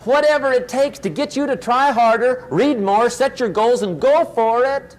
whatever it takes to get you to try harder, read more, set your goals, and go for it.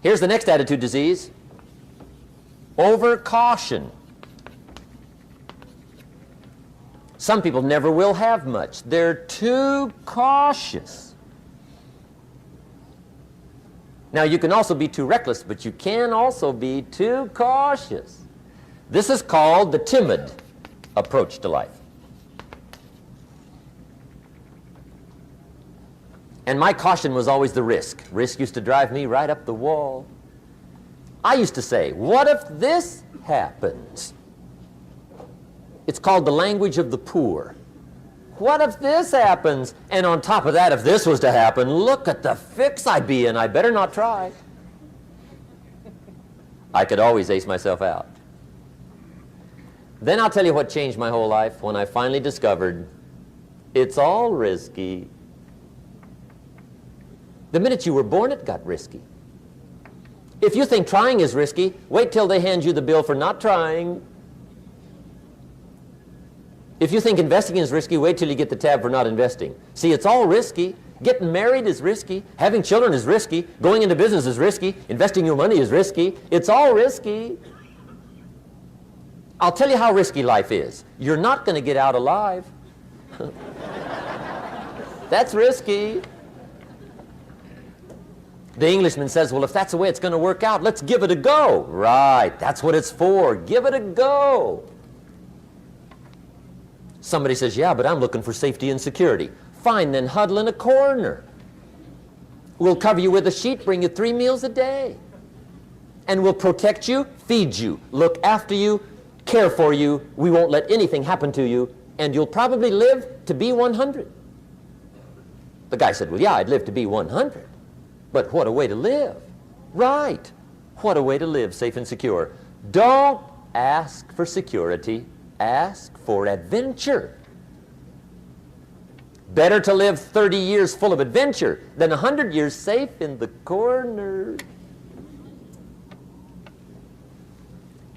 Here's the next attitude disease. Overcaution. Some people never will have much. They're too cautious. Now, you can also be too reckless, but you can also be too cautious. This is called the timid approach to life. And my caution was always the risk. Risk used to drive me right up the wall. I used to say, what if this happens? It's called the language of the poor. What if this happens? And on top of that, if this was to happen, look at the fix I'd be in. I better not try. I could always ace myself out. Then I'll tell you what changed my whole life when I finally discovered it's all risky. The minute you were born, it got risky. If you think trying is risky, wait till they hand you the bill for not trying. If you think investing is risky, wait till you get the tab for not investing. See, it's all risky. Getting married is risky. Having children is risky. Going into business is risky. Investing your money is risky. It's all risky. I'll tell you how risky life is. You're not going to get out alive. That's risky. The Englishman says, well, if that's the way it's going to work out, let's give it a go. Right, that's what it's for. Give it a go. Somebody says, yeah, but I'm looking for safety and security. Fine, then huddle in a corner. We'll cover you with a sheet, bring you 3 meals a day. And we'll protect you, feed you, look after you, care for you. We won't let anything happen to you, and you'll probably live to be 100. The guy said, well, yeah, I'd live to be 100. But what a way to live. Right. What a way to live, safe and secure. Don't ask for security. Ask for adventure. Better to live 30 years full of adventure than 100 years safe in the corner.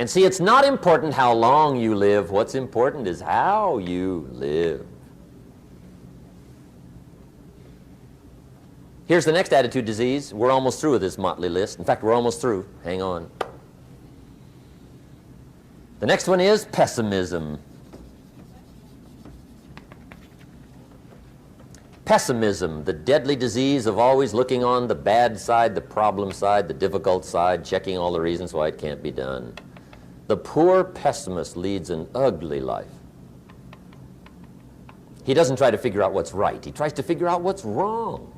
And see, it's not important how long you live. What's important is how you live. Here's the next attitude disease. We're almost through with this motley list. In fact, we're almost through. Hang on. The next one is pessimism. Pessimism, the deadly disease of always looking on the bad side, the problem side, the difficult side, checking all the reasons why it can't be done. The poor pessimist leads an ugly life. He doesn't try to figure out what's right. He tries to figure out what's wrong.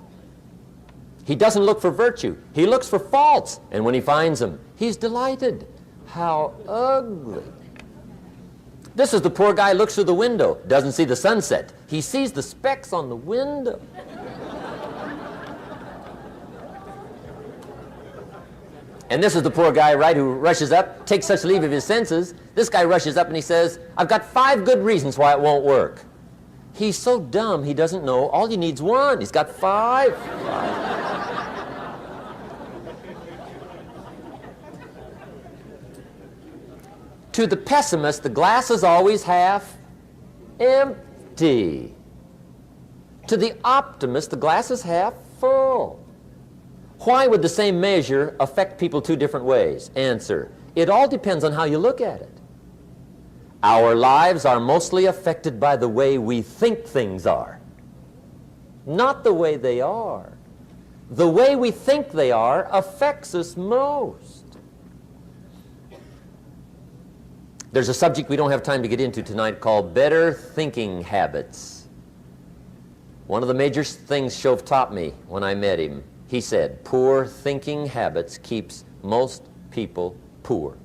He doesn't look for virtue. He looks for faults. And when he finds them, he's delighted. How ugly. This is the poor guy who looks through the window, doesn't see the sunset. He sees the specks on the window. And this is the poor guy, right, who rushes up, takes such leave of his senses. This guy rushes up and he says, I've got 5 good reasons why it won't work. He's so dumb he doesn't know all he needs 1. He's got 5. To the pessimist, the glass is always half empty. To the optimist, the glass is half full. Why would the same measure affect people 2 different ways? Answer, it all depends on how you look at it. Our lives are mostly affected by the way we think things are, not the way they are. The way we think they are affects us most. There's a subject we don't have time to get into tonight called better thinking habits. One of the major things Shove taught me when I met him, he said, poor thinking habits keeps most people poor.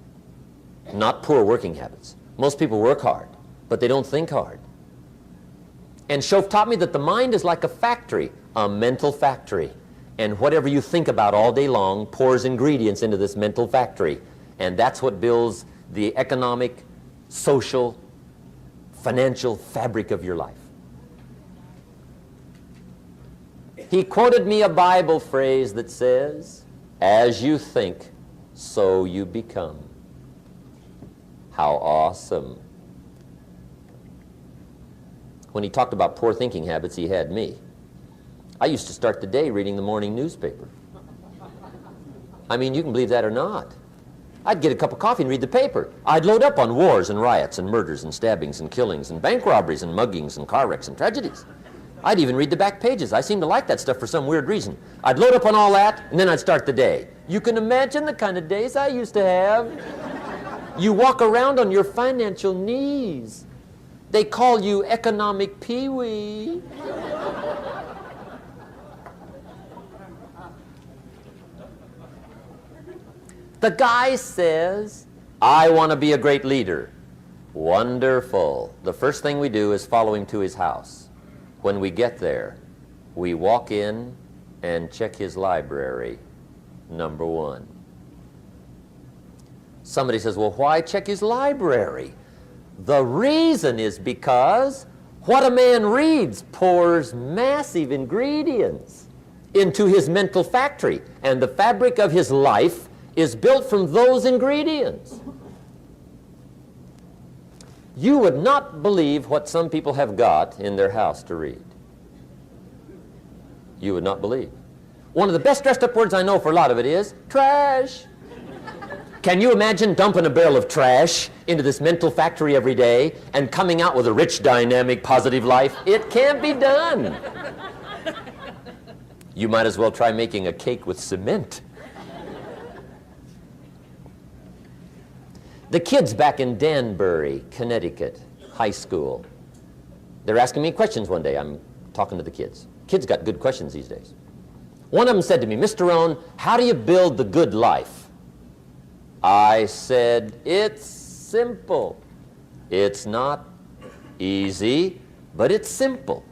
Not poor working habits. Most people work hard, but they don't think hard. And Shove taught me that the mind is like a factory, a mental factory. And whatever you think about all day long pours ingredients into this mental factory. And that's what builds the economic, social, financial fabric of your life. He quoted me a Bible phrase that says, as you think, so you become. How awesome. when he talked about poor thinking habits, he had me. I used to start the day reading the morning newspaper. I mean, you can believe that or not. I'd get a cup of coffee and read the paper. I'd load up on wars and riots and murders and stabbings and killings and bank robberies and muggings and car wrecks and tragedies. I'd even read the back pages. I seem to like that stuff for some weird reason. I'd load up on all that, and then I'd start the day. You can imagine the kind of days I used to have. You walk around on your financial knees. They call you economic peewee. The guy says, I want to be a great leader. Wonderful. The first thing we do is follow him to his house. When we get there, we walk in and check his library, number one. Somebody says, well, why check his library? The reason is because what a man reads pours massive ingredients into his mental factory, and the fabric of his life is built from those ingredients. You would not believe what some people have got in their house to read. You would not believe. One of the best dressed up words I know for a lot of it is trash. Can you imagine dumping a barrel of trash into this mental factory every day and coming out with a rich, dynamic, positive life? It can't be done. You might as well try making a cake with cement. The kids back in Danbury, Connecticut, high school, they're asking me questions one day. I'm talking to the kids. Kids got good questions these days. One of them said to me, Mr. Rohn, how do you build the good life? I said, it's simple. It's not easy, but it's simple.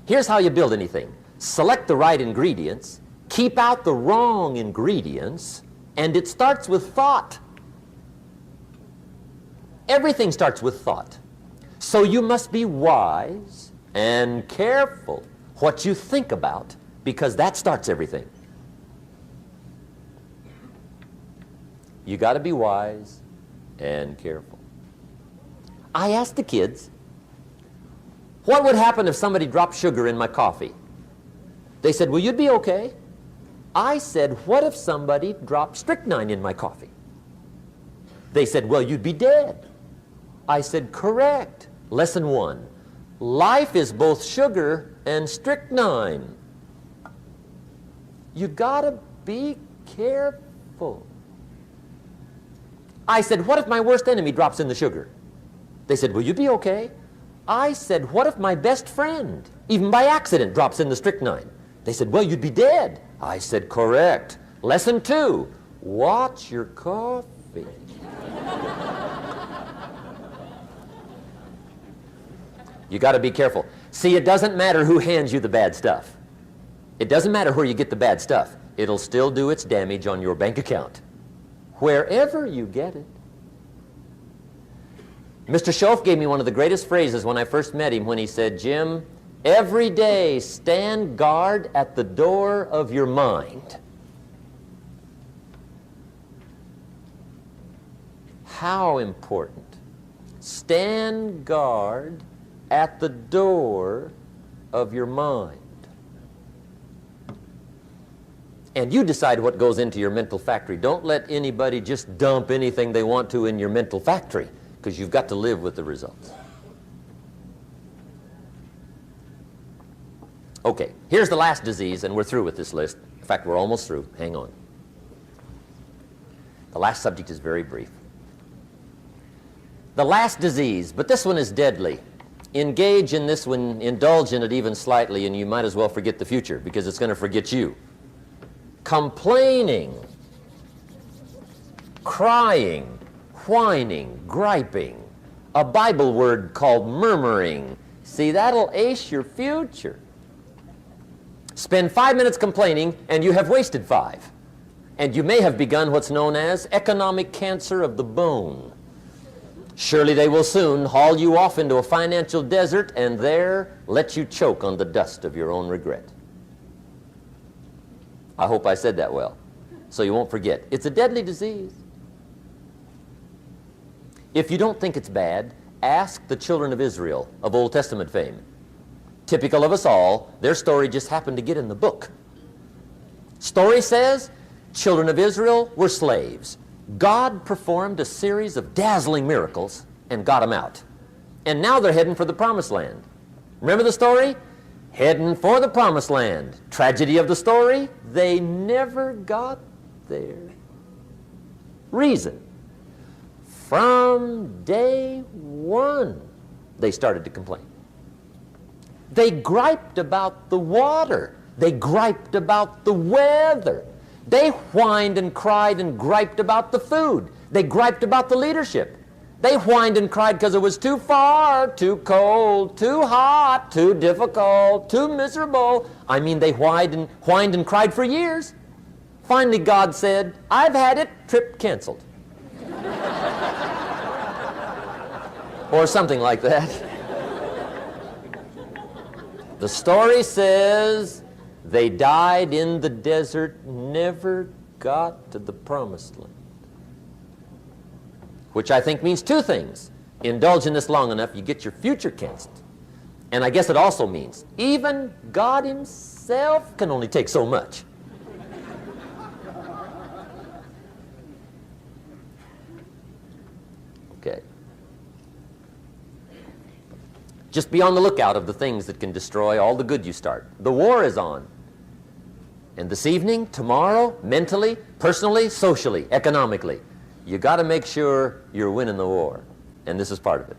Here's how you build anything. Select the right ingredients, keep out the wrong ingredients, and it starts with thought. Everything starts with thought. So you must be wise and careful what you think about, because that starts everything. You got to be wise and careful. I asked the kids, what would happen if somebody dropped sugar in my coffee? They said, well, you'd be okay. I said, what if somebody dropped strychnine in my coffee? They said, well, you'd be dead. I said, correct. Lesson one, life is both sugar and strychnine. You gotta be careful. I said, what if my worst enemy drops in the sugar? They said, will you be okay? I said, what if my best friend, even by accident, drops in the strychnine? They said, well, you'd be dead. I said, correct. Lesson two, watch your coffee. You got to be careful. See, it doesn't matter who hands you the bad stuff. It doesn't matter where you get the bad stuff. It'll still do its damage on your bank account, wherever you get it. Mr. Schoaf gave me one of the greatest phrases when I first met him when he said, Jim, every day stand guard at the door of your mind. How important. Stand guard at the door of your mind. And you decide what goes into your mental factory. Don't let anybody just dump anything they want to in your mental factory, because you've got to live with the results. Okay, here's the last disease, and we're through with this list. In fact, we're almost through. Hang on. The last subject is very brief. The last disease, but this one is deadly. Engage in this one, indulge in it even slightly, and you might as well forget the future, because it's going to forget you. Complaining, crying, whining, griping, a Bible word called murmuring. See, that'll ace your future. Spend 5 minutes complaining, and you have wasted 5. And you may have begun what's known as economic cancer of the bone. Surely they will soon haul you off into a financial desert and there let you choke on the dust of your own regret. I hope I said that well, so you won't forget. It's a deadly disease. If you don't think it's bad, ask the children of Israel of Old Testament fame. Typical of us all, their story just happened to get in the book. Story says, children of Israel were slaves. God performed a series of dazzling miracles and got them out. And now they're heading for the promised land. Remember the story? Heading for the promised land. Tragedy of the story, they never got there. Reason. From day one, they started to complain. They griped about the water. They griped about the weather. They whined and cried and griped about the food. They griped about the leadership. They whined and cried because it was too far, too cold, too hot, too difficult, too miserable. I mean, they whined and cried for years. Finally, God said, I've had it, trip canceled. Or something like that. The story says they died in the desert, never got to the promised land. Which I think means two things. Indulge in this long enough, you get your future canceled. And I guess it also means even God himself can only take so much. Okay. Just be on the lookout of the things that can destroy all the good you start. The war is on. And this evening, tomorrow, mentally, personally, socially, economically, you got to make sure you're winning the war. And this is part of it.